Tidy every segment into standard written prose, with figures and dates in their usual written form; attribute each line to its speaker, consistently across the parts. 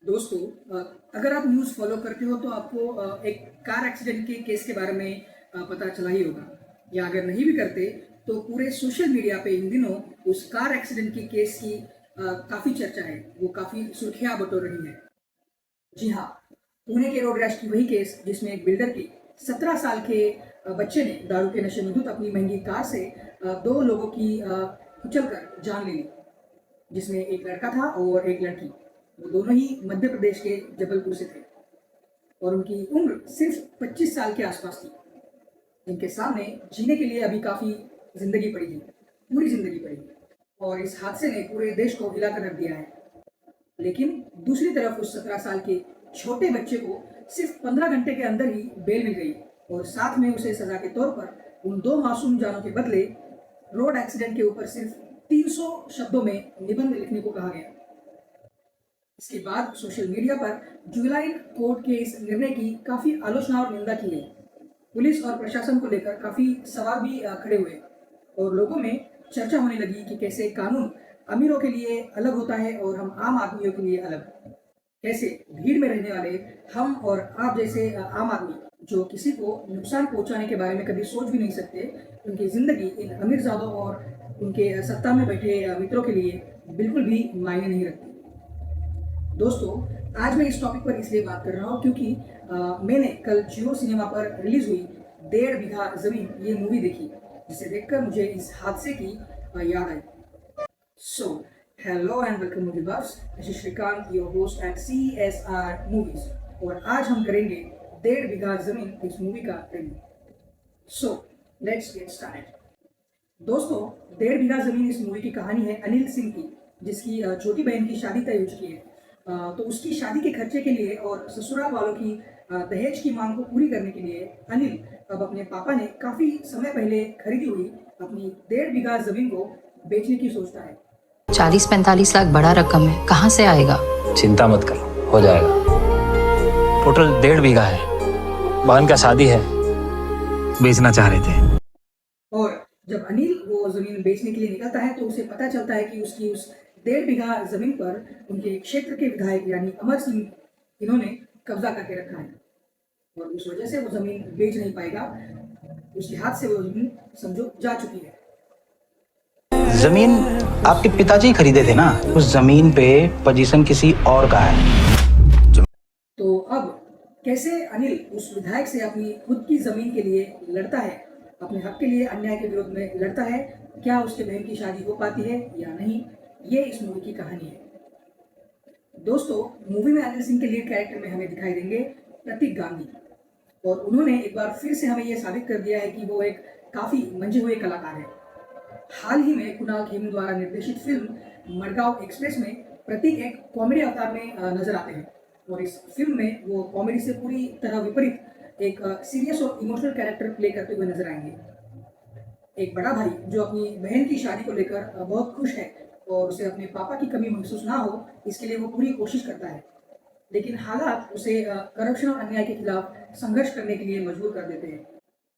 Speaker 1: दोस्तों, अगर आप न्यूज़ फॉलो करते हो तो आपको एक कार एक्सीडेंट के केस के बारे में पता चला ही होगा। या अगर नहीं भी करते तो पूरे सोशल मीडिया पे इन दिनों उस कार एक्सीडेंट की केस की काफ़ी चर्चा है, वो काफ़ी सुर्खियाँ बटोर रही है। जी हाँ, पुणे के रोड रैश की वही केस जिसमें एक बिल्डर के 17 साल के बच्चे ने दारू के नशे में धुत अपनी महंगी कार से दो लोगों की कुचलकर जान ले ली, जिसमें एक लड़का था और एक लड़की। वो दोनों ही मध्य प्रदेश के जबलपुर से थे और उनकी उम्र सिर्फ 25 साल के आसपास थी। इनके सामने जीने के लिए अभी काफ़ी ज़िंदगी पड़ी थी, पूरी ज़िंदगी पड़ी है और इस हादसे ने पूरे देश को हिला कर रख दिया है। लेकिन दूसरी तरफ उस 17 साल के छोटे बच्चे को सिर्फ 15 घंटे के अंदर ही बेल मिल गई और साथ में उसे सज़ा के तौर पर उन दो मासूम जानों के बदले रोड एक्सीडेंट के ऊपर सिर्फ 300 शब्दों में निबंध लिखने को कहा गया। इसके बाद सोशल मीडिया पर जुवेनाइल कोर्ट के इस निर्णय की काफ़ी आलोचना और निंदा की गई। पुलिस और प्रशासन को लेकर काफ़ी सवाल भी खड़े हुए और लोगों में चर्चा होने लगी कि कैसे कानून अमीरों के लिए अलग होता है और हम आम आदमियों के लिए अलग। कैसे भीड़ में रहने वाले हम और आप जैसे आम आदमी जो किसी को नुकसान पहुंचाने के बारे में कभी सोच भी नहीं सकते, उनकी ज़िंदगी इन अमीरजादों और उनके सत्ता में बैठे मित्रों के लिए बिल्कुल भी मायने नहीं रखती। दोस्तों, आज मैं इस टॉपिक पर इसलिए बात कर रहा हूँ क्योंकि मैंने कल जियो सिनेमा पर रिलीज हुई 1.5 बीघा ज़मीन ये मूवी देखी, जिसे देखकर मुझे इस हादसे की याद आई। So hello and welcome movie buffs, this is Srikanth, your host at CSR movies, और आज हम करेंगे 1.5 बीघा ज़मीन इस मूवी का review. So let's get started. दोस्तों, 1.5 बीघा ज़मीन इस मूवी की कहानी है अनिल सिंह की, जिसकी छोटी बहन की शादी तय हो चुकी है। तो उसकी शादी के खर्चे के लिए और ससुराल वालों की दहेज की मांग को पूरी करने के लिए अनिल अब अपने पापा ने काफ़ी समय पहले खरीदी हुई अपनी 1.5 बीघा ज़मीन को बेचने की सोचता है।
Speaker 2: 40-45 लाख बड़ा रकम है, कहाँ से आएगा?
Speaker 3: चिंता मत करो, हो जाएगा। टोटल 1.5 बीघा है। बहन का शादी है, बेचना चाह रहे थे।
Speaker 1: और जब अनिल वो ज़मीन बेचने के लिए निकलता है तो उसे पता चलता है कि उसकी उस 1.5 बीघा ज़मीन पर उनके क्षेत्र के विधायक यानी अमर सिंह इन्होंने कब्जा करके रखा है और उस वजह से वो ज़मीन बेच नहीं पाएगा। उसके हाथ से वो ज़मीन समझो जा चुकी है।
Speaker 4: जमीन आपके पिताजी खरीदे थे ना, उस जमीन पे पोजीशन किसी और का है।
Speaker 1: तो अब कैसे अनिल उस विधायक से अपनी खुद की जमीन के लिए लड़ता है, अपने हक के लिए अन्याय के विरोध में लड़ता है, क्या उसके बहन की शादी हो पाती है या नहीं, ये इस मूवी की कहानी है। दोस्तों, मूवी में अनिल सिंह के लीड कैरेक्टर में हमें दिखाई देंगे प्रतीक गांधी, और उन्होंने एक बार फिर से हमें ये साबित कर दिया है कि वो एक काफ़ी मंझे हुए कलाकार है। हाल ही में कुणाल खेमू द्वारा निर्देशित फिल्म मडगांव एक्सप्रेस में प्रतीक एक कॉमेडी अवतार में नजर आते हैं और इस फिल्म में वो कॉमेडी से पूरी तरह विपरीत एक सीरियस और इमोशनल कैरेक्टर प्ले करते हुए नजर आएंगे। एक बड़ा भाई जो अपनी बहन की शादी को लेकर बहुत खुश है और उसे अपने पापा की कमी महसूस ना हो, इसके लिए वो पूरी कोशिश करता है, लेकिन हालात उसे करप्शन और अन्याय के खिलाफ संघर्ष करने के लिए मजबूर कर देते हैं।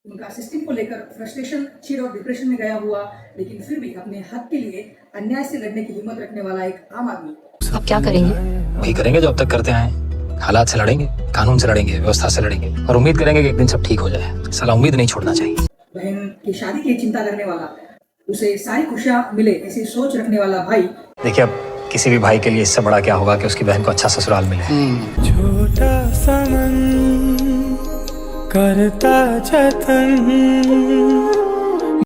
Speaker 1: उनका सिस्टम को लेकर फ्रस्ट्रेशन, चिढ़ और डिप्रेशन में गया हुआ, लेकिन फिर भी अपने हक के लिए अन्याय से लड़ने की हिम्मत रखने वाला एक आम आदमी।
Speaker 2: अब क्या करेंगे?
Speaker 3: वही करेंगे जो अब तक करते आए हैं। हालात से लड़ेंगे, कानून से लड़ेंगे, व्यवस्था से लड़ेंगे और उम्मीद करेंगे कि एक दिन सब ठीक हो जाए। साला उम्मीद नहीं छोड़ना चाहिए।
Speaker 1: बहन की शादी की चिंता करने वाला, उसे सारी खुशियां मिले ऐसी सोच रखने वाला भाई।
Speaker 3: देखिए, अब किसी भी भाई के लिए इससे बड़ा क्या होगा कि उसकी बहन को अच्छा ससुराल मिले।
Speaker 5: छोटा सा मन करता जतन,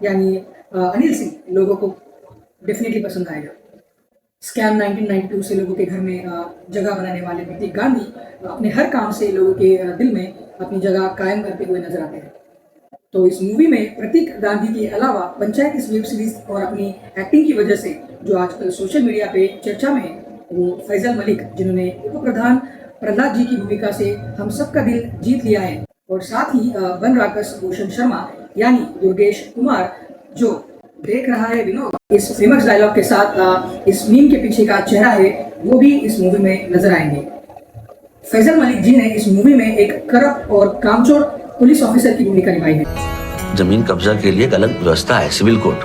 Speaker 1: यानी अनिल सिंह लोगों को डेफिनेटली पसंद आएगा। स्कैम 1992 से लोगों के घर में जगह बनाने वाले प्रतीक गांधी अपने हर काम से लोगों के दिल में अपनी जगह कायम करते हुए नजर आते हैं। तो इस मूवी में प्रतीक गांधी के अलावा पंचायत इस वेब सीरीज और अपनी एक्टिंग की वजह से जो आजकल सोशल मीडिया पे चर्चा में है, वो फैजल मलिक, जिन्होंने उप प्रधान प्रहलाद जी की भूमिका से हम सबका दिल जीत लिया है, और साथ ही वन राक्षस भूषण शर्मा यानी दुर्गेश कुमार, जो देख रहा है विनोद, इस फेमस डायलॉग के साथ इस मीम के पीछे का चेहरा है, वो भी इस मूवी में नजर आएंगे। फैजल मलिक जी ने इस मूवी में एक करप्ट और कामचोर पुलिस ऑफिसर की भूमिका निभाई है।
Speaker 6: जमीन कब्जा के लिए एक अलग व्यवस्था है, सिविल कोर्ट।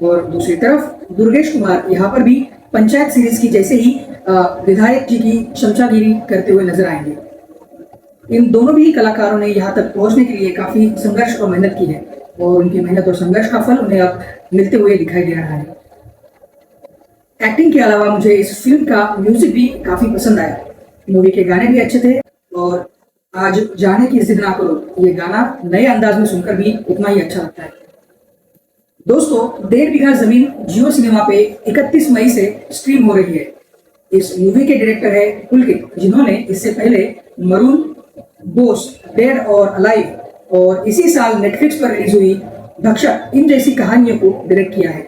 Speaker 1: और दूसरी तरफ दुर्गेश कुमार यहाँ पर भी पंचायत सीरीज की जैसे ही विधायक जी की चमचागिरी करते हुए नजर आएंगे। इन दोनों भी कलाकारों ने यहाँ तक पहुँचने के लिए काफी संघर्ष और मेहनत की है और उनकी मेहनत और संघर्ष का फल उन्हें अब मिलते हुए दिखाई दे रहा है। एक्टिंग के अलावा मुझे इस फिल्म का म्यूजिक भी काफी पसंद आया। मूवी के गाने भी अच्छे थे और आज जाने की जिद ना करो ये गाना नए अंदाज में सुनकर भी उतना ही अच्छा लगता है। दोस्तों, 1.5 बीघा जमीन जियो सिनेमा पे 31 मई से स्ट्रीम हो रही है। इस मूवी के डायरेक्टर है पुलकित, जिन्होंने इससे पहले मरून, बोस, डेड और अलाइव और इसी साल नेटफ्लिक्स पर रिलीज हुई भक्षक इन जैसी कहानियों को डायरेक्ट किया है।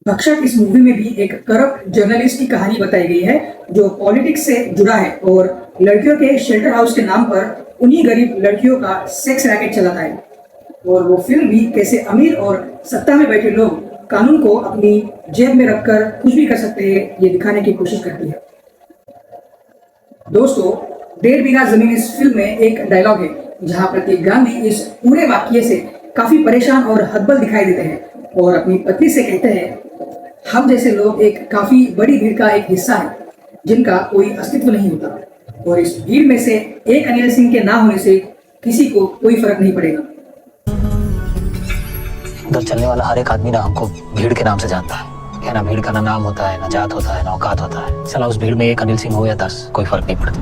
Speaker 1: भक्षक इस मूवी में भी एक करप्ट जर्नलिस्ट की कहानी बताई गई है जो पॉलिटिक्स से जुड़ा है और लड़कियों के शेल्टर हाउस के नाम पर उन्हीं गरीब लड़कियों का सेक्स रैकेट चलाता है। और वो फिल्म भी कैसे अमीर और सत्ता में बैठे लोग कानून को अपनी जेब में रखकर कुछ भी कर सकते हैं ये दिखाने की कोशिश करती है। दोस्तों, 1.5 बीघा जमीन इस फिल्म में एक डायलॉग है जहां प्रतीक गांधी इस पूरे वाक्य से काफी परेशान और हतबल दिखाई देते हैं और अपनी पत्नी से कहते हैं, हम जैसे लोग एक काफी बड़ी भीड़ का एक हिस्सा है जिनका कोई अस्तित्व नहीं होता और इस भीड़ में से एक अनिल सिंह के ना होने से किसी को कोई फर्क नहीं पड़ेगा।
Speaker 3: उधर चलने वाला हर एक आदमी ना हमको भीड़ के नाम से जानता है। क्या ना भीड़ का ना नाम होता है, ना जात होता है, ना औकात होता है। चला उस भीड़ में एक अनिल सिंह हो या 10, कोई फर्क नहीं पड़ता।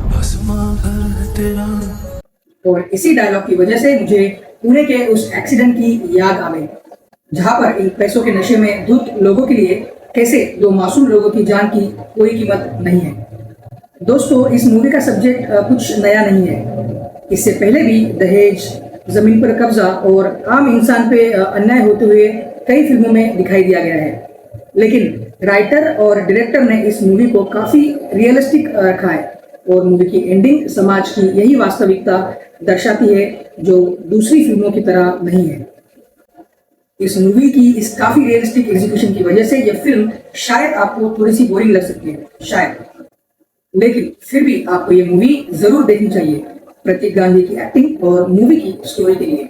Speaker 1: और इसी डायलॉग की वजह से मुझे पुणे के उस एक्सीडेंट की याद आ गई जहां पर इन पैसों के नशे में धुत लोगों के लिए कैसे 2 मासूम लोगों की जान की कोई कीमत नहीं है। दोस्तों, इस मूवी का सब्जेक्ट कुछ नया नहीं है। इससे पहले भी दहेज, जमीन पर कब्जा और आम इंसान पे अन्याय होते हुए कई फिल्मों में दिखाई दिया गया है, लेकिन राइटर और डायरेक्टर ने इस मूवी को काफी रियलिस्टिक रखा है और मूवी की एंडिंग समाज की यही वास्तविकता दर्शाती है जो दूसरी फिल्मों की तरह नहीं है। इस मूवी की इस काफी रियलिस्टिक एग्जीक्यूशन की वजह से यह फिल्म शायद आपको थोड़ी सी बोरिंग लग सकती है, शायद, लेकिन फिर भी आपको ये मूवी जरूर देखनी चाहिए प्रतीक गांधी की एक्टिंग और मूवी की स्टोरी के लिए।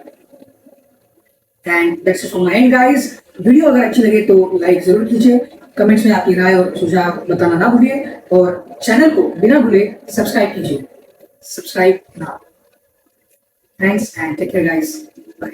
Speaker 1: And that's it from my and guys. Video अगर अच्छी लगे तो लाइक जरूर कीजिए, कमेंट्स में आपकी राय और सुझाव बताना ना भूलिए और चैनल को बिना भूले सब्सक्राइब कीजिए। Subscribe now. Thanks and take care guys. Bye.